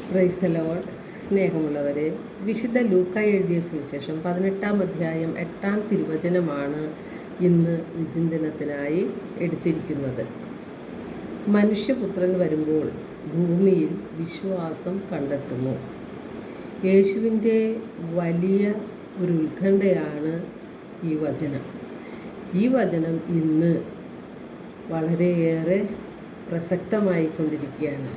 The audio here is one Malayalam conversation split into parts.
Praise the Lord. സ്നേഹമുള്ളവരെ, വിശുദ്ധ ലൂക്ക എഴുതിയ സുവിശേഷം 18-ാം അധ്യായം 8-ാം തിരുവചനമാണ് ഇന്ന് വിചിന്തനത്തിനായി എടുത്തിരിക്കുന്നത്. മനുഷ്യപുത്രൻ വരുമ്പോൾ ഭൂമിയിൽ വിശ്വാസം കണ്ടെത്തുമോ? യേശുവിൻ്റെ വലിയ ഒരു ഉത്കണ്ഠയാണ് ഈ വചനം. ഈ വചനം ഇന്ന് വളരെയേറെ പ്രസക്തമായിക്കൊണ്ടിരിക്കുകയാണ്.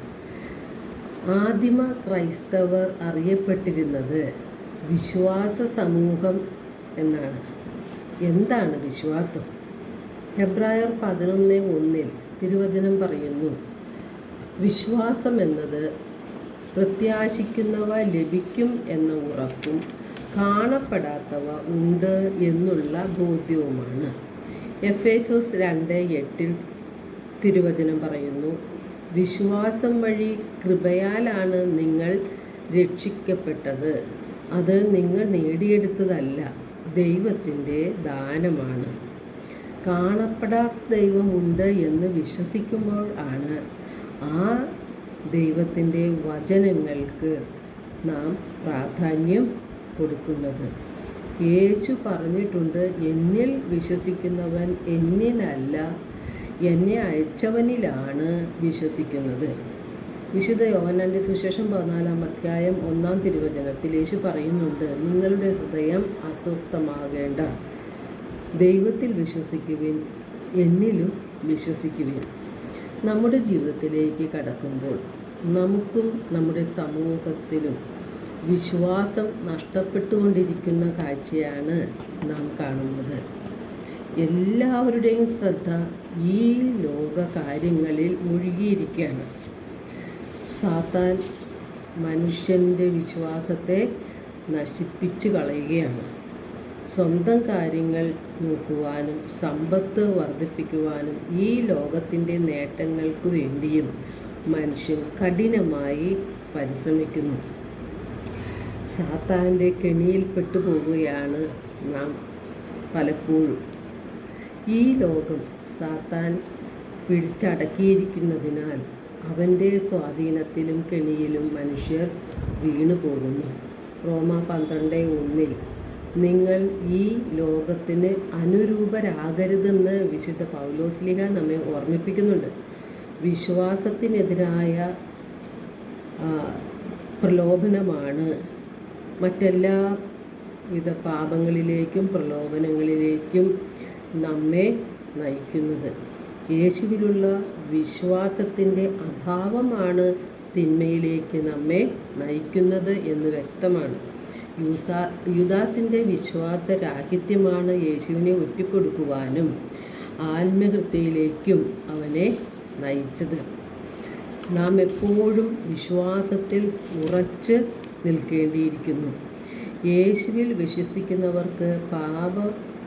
ആദിമ ക്രൈസ്തവർ അറിയപ്പെട്ടിരുന്നത് വിശ്വാസ സമൂഹം എന്നാണ്. എന്താണ് വിശ്വാസം? ഹെബ്രായർ 11:1 തിരുവചനം പറയുന്നു, വിശ്വാസം എന്നത് പ്രത്യാശിക്കുന്നവ ലഭിക്കും എന്ന ഉറപ്പും കാണപ്പെടാത്തവ ഉണ്ട് എന്നുള്ള ബോധ്യവുമാണ്. എഫേസോസ് 2:8 തിരുവചനം പറയുന്നു, വിശ്വാസം വഴി കൃപയാലാണ് നിങ്ങൾ രക്ഷിക്കപ്പെട്ടത്. അത് നിങ്ങൾ നേടിയെടുത്തതല്ല, ദൈവത്തിൻ്റെ ദാനമാണ്. കാണപ്പെടാത്ത ദൈവമുണ്ട് എന്ന് വിശ്വസിക്കുമ്പോൾ ആണ് ആ ദൈവത്തിൻ്റെ വചനങ്ങൾക്ക് നാം പ്രാധാന്യം കൊടുക്കുന്നത്. യേശു പറഞ്ഞിട്ടുണ്ട്, എന്നിൽ വിശ്വസിക്കുന്നവൻ എന്നിലല്ല, എന്നെ അയച്ചവനിലാണ് വിശ്വസിക്കുന്നത്. വിശുദ്ധ യോഹന്നാൻ്റെ സുവിശേഷം 14-ാം അധ്യായം 1-ാം തിരുവചനത്തിൽ യേശു പറയുന്നുണ്ട്, നിങ്ങളുടെ ഹൃദയം അസ്വസ്ഥമാകേണ്ട, ദൈവത്തിൽ വിശ്വസിക്കുവിൻ, എന്നിലും വിശ്വസിക്കുവിൻ. നമ്മുടെ ജീവിതത്തിലേക്ക് കടക്കുമ്പോൾ നമുക്കും നമ്മുടെ സമൂഹത്തിലും വിശ്വാസം നഷ്ടപ്പെട്ടുകൊണ്ടിരിക്കുന്ന കാഴ്ചയാണ് നാം കാണുന്നത്. എല്ലാവരുടെയും ശ്രദ്ധ ഈ ലോക കാര്യങ്ങളിൽ മുഴുകിയിരിക്കുകയാണ്. സാത്താൻ മനുഷ്യൻ്റെ വിശ്വാസത്തെ നശിപ്പിച്ചു കളയുകയാണ്. സ്വന്തം കാര്യങ്ങൾ നോക്കുവാനും സമ്പത്ത് വർദ്ധിപ്പിക്കുവാനും ഈ ലോകത്തിൻ്റെ നേട്ടങ്ങൾക്ക് വേണ്ടിയും മനുഷ്യൻ കഠിനമായി പരിശ്രമിക്കുന്നു. സാത്താൻ്റെ കെണിയിൽ പെട്ടുപോകുകയാണ് നാം പലപ്പോഴും. ഈ ലോകം സാത്താൻ പിടിച്ചടക്കിയിരിക്കുന്നതിനാൽ അവൻ്റെ സ്വാധീനത്തിലും കെണിയിലും മനുഷ്യർ വീണു പോകുന്നു. റോമ 12:1 നിങ്ങൾ ഈ ലോകത്തിന് അനുരൂപരാകരുതെന്ന് വിശുദ്ധ പൗലോസ്ലീഹ നമ്മെ ഓർമ്മിപ്പിക്കുന്നുണ്ട്. വിശ്വാസത്തിനെതിരായ പ്രലോഭനമാണ് മറ്റെല്ലാ വിധ പാപങ്ങളിലേക്കും പ്രലോഭനങ്ങളിലേക്കും നമ്മെ നയിക്കുന്നത്. യേശുവിലുള്ള വിശ്വാസത്തിൻ്റെ അഭാവമാണ് തിന്മയിലേക്ക് നമ്മെ നയിക്കുന്നത് എന്ന് വ്യക്തമാണ്. യൂദാസിൻ്റെ വിശ്വാസരാഹിത്യമാണ് യേശുവിനെ ഒറ്റിക്കൊടുക്കുവാനും ആത്മഹത്യയിലേക്കും അവനെ നയിച്ചത്. നാം എപ്പോഴും വിശ്വാസത്തിൽ ഉറച്ച് നിൽക്കേണ്ടിയിരിക്കുന്നു. യേശുവിൽ വിശ്വസിക്കുന്നവർക്ക്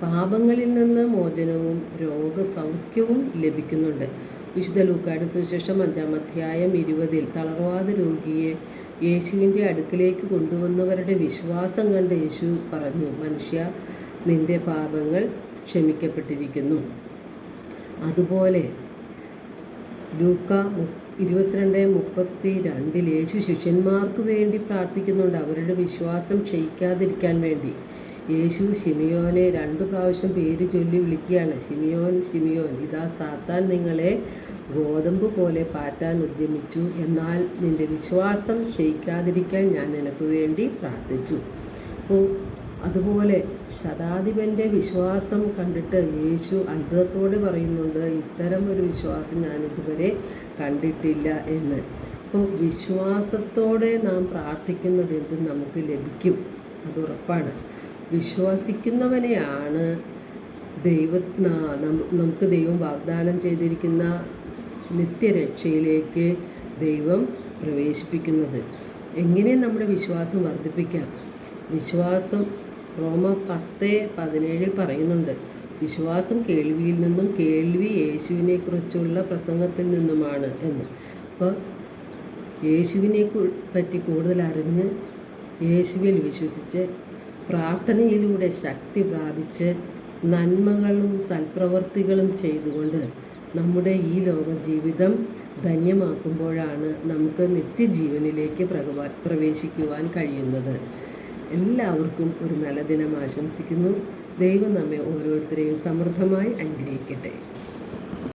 പാപങ്ങളിൽ നിന്ന് മോചനവും രോഗസൗഖ്യവും ലഭിക്കുന്നുണ്ട്. വിശുദ്ധ ലൂക്കായുടെ സുവിശേഷം 5-ാം അധ്യായം 20 തളർവാദ രോഗിയെ യേശുവിൻ്റെ അടുക്കിലേക്ക് കൊണ്ടുവന്നവരുടെ വിശ്വാസം കണ്ട് യേശു പറഞ്ഞു, മനുഷ്യ, നിന്റെ പാപങ്ങൾ ക്ഷമിക്കപ്പെട്ടിരിക്കുന്നു. അതുപോലെ ലൂക്ക 22:32 യേശു ശിഷ്യന്മാർക്ക് വേണ്ടി പ്രാർത്ഥിക്കുന്നുണ്ട്, അവരുടെ വിശ്വാസം ക്ഷയിക്കാതിരിക്കാൻ വേണ്ടി. യേശു ശിമിയോനെ 2 പ്രാവശ്യം പേര് ചൊല്ലി വിളിക്കുകയാണ്, ശിമിയോൻ, ശിമിയോൻ, ഇതാ സാത്താൻ നിങ്ങളെ ഗോതമ്പ് പോലെ പാറ്റാൻ ഉദ്യമിച്ചു, എന്നാൽ നിന്റെ വിശ്വാസം ക്ഷയിക്കാതിരിക്കാൻ ഞാൻ നിനക്ക് വേണ്ടി പ്രാർത്ഥിച്ചു. അപ്പോൾ അതുപോലെ ശതാധിപൻ്റെ വിശ്വാസം കണ്ടിട്ട് യേശു അത്ഭുതത്തോടെ പറയുന്നുണ്ട്, ഇത്തരം ഒരു വിശ്വാസം ഞാൻ ഇതുവരെ കണ്ടിട്ടില്ല എന്ന്. അപ്പോൾ വിശ്വാസത്തോടെ നാം പ്രാർത്ഥിക്കുന്നത് എന്തും നമുക്ക് ലഭിക്കും, അതുറപ്പാണ്. വിശ്വസിക്കുന്നവനെയാണ് നമുക്ക് ദൈവം വാഗ്ദാനം ചെയ്തിരിക്കുന്ന നിത്യരക്ഷയിലേക്ക് ദൈവം പ്രവേശിപ്പിക്കുന്നത്. എങ്ങനെ നമ്മുടെ വിശ്വാസം വർദ്ധിപ്പിക്കാം? വിശ്വാസം റോമ 10:17 പറയുന്നുണ്ട്, വിശ്വാസം കേൾവിയിൽ നിന്നും, കേൾവി യേശുവിനെക്കുറിച്ചുള്ള പ്രസംഗത്തിൽ നിന്നുമാണ് എന്ന്. അപ്പോൾ യേശുവിനെ പറ്റി കൂടുതൽ അറിഞ്ഞ് യേശുവിൽ വിശ്വസിച്ച് പ്രാർത്ഥനയിലൂടെ ശക്തി പ്രാപിച്ച് നന്മകളും സൽപ്രവർത്തികളും ചെയ്തുകൊണ്ട് നമ്മുടെ ഈ ലോക ജീവിതം ധന്യമാക്കുമ്പോഴാണ് നമുക്ക് നിത്യജീവനിലേക്ക് പ്രവേശിക്കുവാൻ കഴിയുന്നത്. എല്ലാവർക്കും ഒരു നല്ല ദിനം ആശംസിക്കുന്നു. ദൈവം നമ്മെ ഓരോരുത്തരെയും സമൃദ്ധമായി അനുഗ്രഹിക്കട്ടെ.